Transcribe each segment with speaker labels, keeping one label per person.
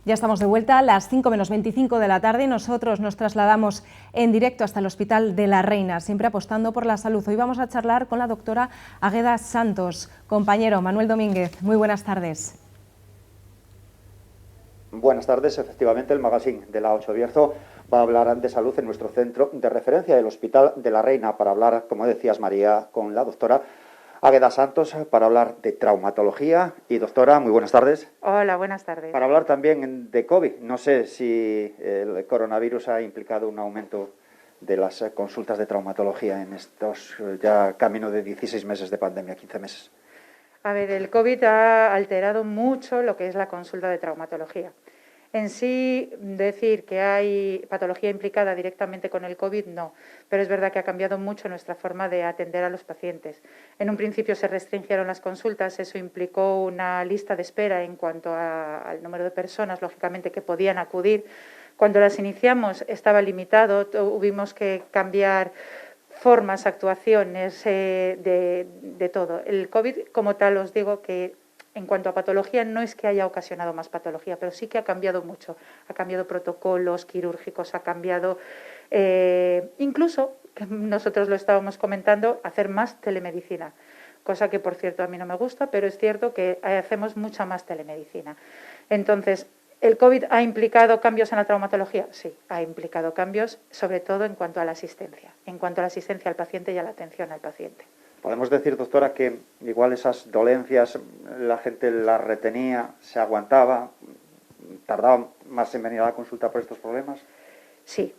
Speaker 1: Ya estamos de vuelta a las 5 menos 25 de la tarde y nosotros nos trasladamos en directo hasta el Hospital de la Reina, siempre apostando por la salud. Hoy vamos a charlar con la doctora Águeda Santos. Compañero Manuel Domínguez, muy buenas tardes.
Speaker 2: Buenas tardes. Efectivamente, el magazine de la 8 Bierzo va a hablar de salud en nuestro centro de referencia, el Hospital de la Reina, para hablar, como decías María, con la doctora Águeda Santos, para hablar de traumatología. Y doctora, muy buenas tardes.
Speaker 3: Hola, buenas tardes.
Speaker 2: Para hablar también de COVID. No sé si el coronavirus ha implicado un aumento de las consultas de traumatología en estos ya camino de 16 meses de pandemia, 15 meses.
Speaker 3: A ver, el COVID ha alterado mucho lo que es la consulta de traumatología. En sí, decir que hay patología implicada directamente con el COVID, no, pero es verdad que ha cambiado mucho nuestra forma de atender a los pacientes. En un principio se restringieron las consultas, eso implicó una lista de espera en cuanto al número de personas, lógicamente, que podían acudir. Cuando las iniciamos estaba limitado, tuvimos que cambiar formas, actuaciones, de todo. El COVID, como tal, os digo que en cuanto a patología, no es que haya ocasionado más patología, pero sí que ha cambiado mucho. Ha cambiado protocolos quirúrgicos, ha cambiado, incluso, que nosotros lo estábamos comentando, hacer más telemedicina. Cosa que, por cierto, a mí no me gusta, pero es cierto que hacemos mucha más telemedicina. Entonces, ¿el COVID ha implicado cambios en la traumatología? Sí, ha implicado cambios, sobre todo en cuanto a la asistencia al paciente y a la atención al paciente.
Speaker 2: Podemos decir, doctora, que igual esas dolencias la gente las retenía, se aguantaba, tardaba más en venir a la consulta por estos problemas.
Speaker 3: Sí,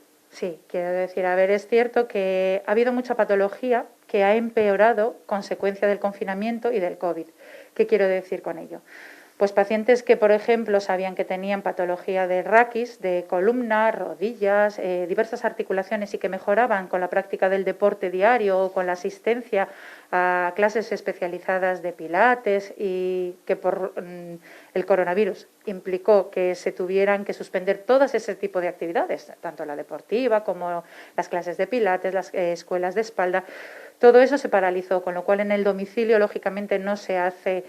Speaker 3: quiero decir, a ver, es cierto que ha habido mucha patología que ha empeorado consecuencia del confinamiento y del COVID. ¿Qué quiero decir con ello? Pues pacientes que, por ejemplo, sabían que tenían patología de raquis, de columna, rodillas, diversas articulaciones y que mejoraban con la práctica del deporte diario o con la asistencia a clases especializadas de pilates y que por el coronavirus implicó que se tuvieran que suspender todas ese tipo de actividades, tanto la deportiva como las clases de pilates, las escuelas de espalda. Todo eso se paralizó, con lo cual en el domicilio, lógicamente, no se hace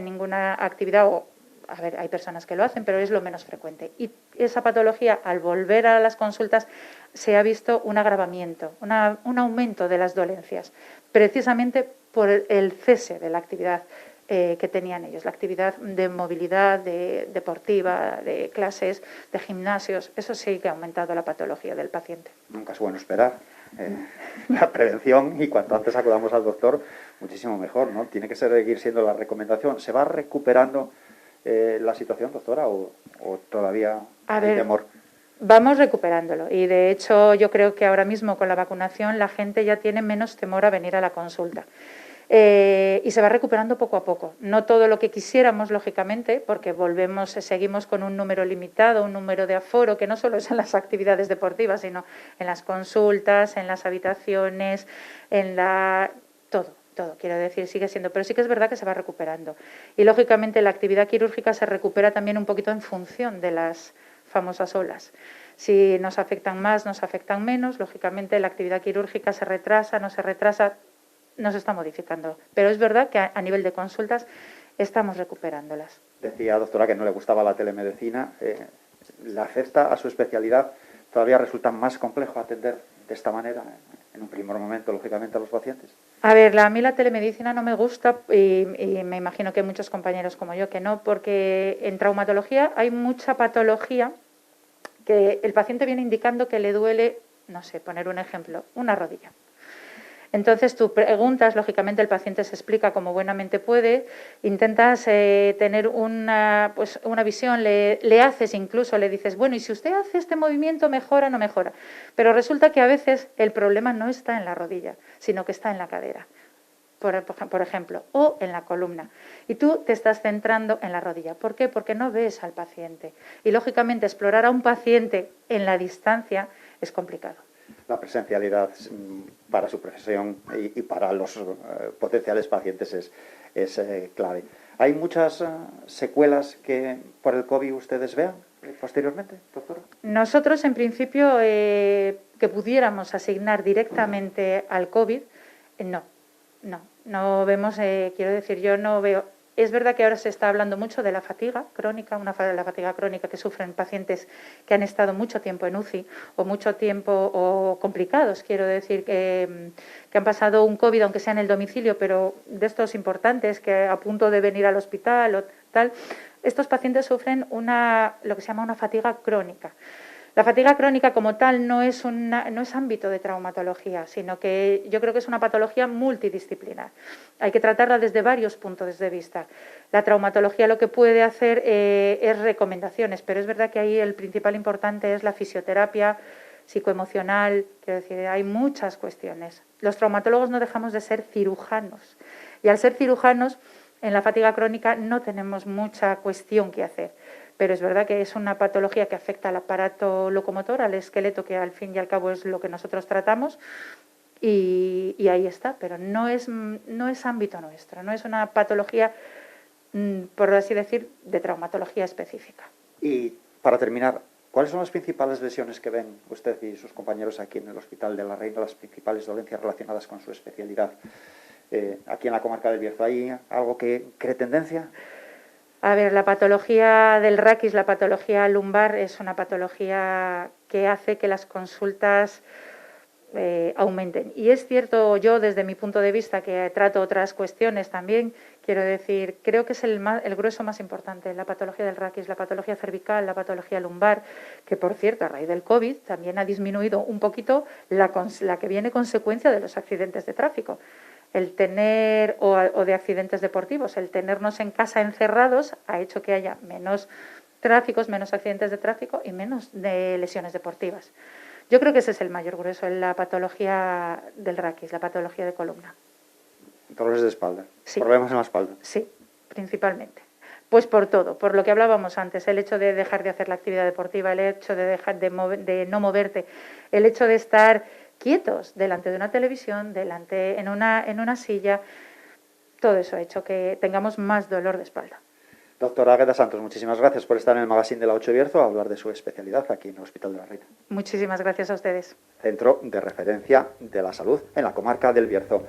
Speaker 3: ninguna actividad, o, a ver, hay personas que lo hacen, pero es lo menos frecuente. Y esa patología, al volver a las consultas, se ha visto un agravamiento, un aumento de las dolencias, precisamente por el cese de la actividad que tenían ellos, la actividad de movilidad, deportiva, de clases, de gimnasios. Eso sí que ha aumentado la patología del paciente.
Speaker 2: Nunca es bueno esperar. La prevención, y cuanto antes acudamos al doctor, muchísimo mejor, ¿no? Tiene que seguir siendo la recomendación. ¿Se va recuperando la situación, doctora, o todavía hay temor?
Speaker 3: Vamos recuperándolo, y de hecho yo creo que ahora mismo con la vacunación la gente ya tiene menos temor a venir a la consulta. Y se va recuperando poco a poco. No todo lo que quisiéramos, lógicamente, porque seguimos con un número limitado, un número de aforo, que no solo es en las actividades deportivas, sino en las consultas, en las habitaciones, todo, quiero decir, sigue siendo, pero sí que es verdad que se va recuperando. Y lógicamente la actividad quirúrgica se recupera también un poquito en función de las famosas olas. Si nos afectan más, nos afectan menos, lógicamente la actividad quirúrgica se retrasa, no se retrasa, no se está modificando. Pero es verdad que a nivel de consultas estamos recuperándolas.
Speaker 2: Decía, doctora, que no le gustaba la telemedicina. ¿La acepta a su especialidad? ¿Todavía resulta más complejo atender de esta manera, en un primer momento, lógicamente, a los pacientes?
Speaker 3: A ver, a mí la telemedicina no me gusta y me imagino que hay muchos compañeros como yo que no, porque en traumatología hay mucha patología que el paciente viene indicando que le duele, no sé, poner un ejemplo, una rodilla. Entonces tú preguntas, lógicamente el paciente se explica como buenamente puede, intentas tener una visión, le haces incluso, le dices, bueno, y si usted hace este movimiento, ¿mejora o no mejora? Pero resulta que a veces el problema no está en la rodilla, sino que está en la cadera, por ejemplo, o en la columna. Y tú te estás centrando en la rodilla. ¿Por qué? Porque no ves al paciente. Y lógicamente explorar a un paciente en la distancia es complicado.
Speaker 2: La presencialidad para su profesión y para los potenciales pacientes es clave. ¿Hay muchas secuelas que por el COVID ustedes vean posteriormente, doctora?
Speaker 3: Nosotros, en principio, que pudiéramos asignar directamente al COVID, no vemos, quiero decir, yo no veo. Es verdad que ahora se está hablando mucho de la fatiga crónica, la fatiga crónica que sufren pacientes que han estado mucho tiempo en UCI o mucho tiempo o complicados, quiero decir, que han pasado un COVID, aunque sea en el domicilio, pero de estos importantes, que a punto de venir al hospital o tal, estos pacientes sufren lo que se llama una fatiga crónica. La fatiga crónica como tal no es ámbito de traumatología, sino que yo creo que es una patología multidisciplinar. Hay que tratarla desde varios puntos de vista. La traumatología lo que puede hacer es recomendaciones, pero es verdad que ahí el principal importante es la fisioterapia psicoemocional, quiero decir, hay muchas cuestiones. Los traumatólogos no dejamos de ser cirujanos y al ser cirujanos en la fatiga crónica no tenemos mucha cuestión que hacer. Pero es verdad que es una patología que afecta al aparato locomotor, al esqueleto, que al fin y al cabo es lo que nosotros tratamos, y ahí está, pero no es ámbito nuestro, no es una patología, por así decir, de traumatología específica.
Speaker 2: Y para terminar, ¿cuáles son las principales lesiones que ven usted y sus compañeros aquí en el Hospital de la Reina, las principales dolencias relacionadas con su especialidad? Aquí en la comarca del Bierzo, ¿hay algo que cree tendencia?
Speaker 3: A ver, la patología del raquis, la patología lumbar, es una patología que hace que las consultas aumenten. Y es cierto, yo desde mi punto de vista, que trato otras cuestiones también, quiero decir, creo que es el grueso más importante, la patología del raquis, la patología cervical, la patología lumbar, que por cierto, a raíz del COVID también ha disminuido un poquito la que viene consecuencia de los accidentes de tráfico. El tener, o de accidentes deportivos, el tenernos en casa encerrados ha hecho que haya menos tráficos, menos accidentes de tráfico y menos de lesiones deportivas. Yo creo que ese es el mayor grueso en la patología del raquis, la patología de columna.
Speaker 2: Dolores de espalda,
Speaker 3: sí.
Speaker 2: Problemas en la espalda.
Speaker 3: Sí, principalmente. Pues por todo, por lo que hablábamos antes, el hecho de dejar de hacer la actividad deportiva, el hecho de dejar de no moverte, el hecho de estar quietos delante de una televisión, en una silla, todo eso ha hecho que tengamos más dolor de espalda.
Speaker 2: Doctora Águeda Santos, muchísimas gracias por estar en el magazine de la 8 Bierzo a hablar de su especialidad aquí en el Hospital de la Reina.
Speaker 3: Muchísimas gracias a ustedes.
Speaker 2: Centro de referencia de la salud en la comarca del Bierzo.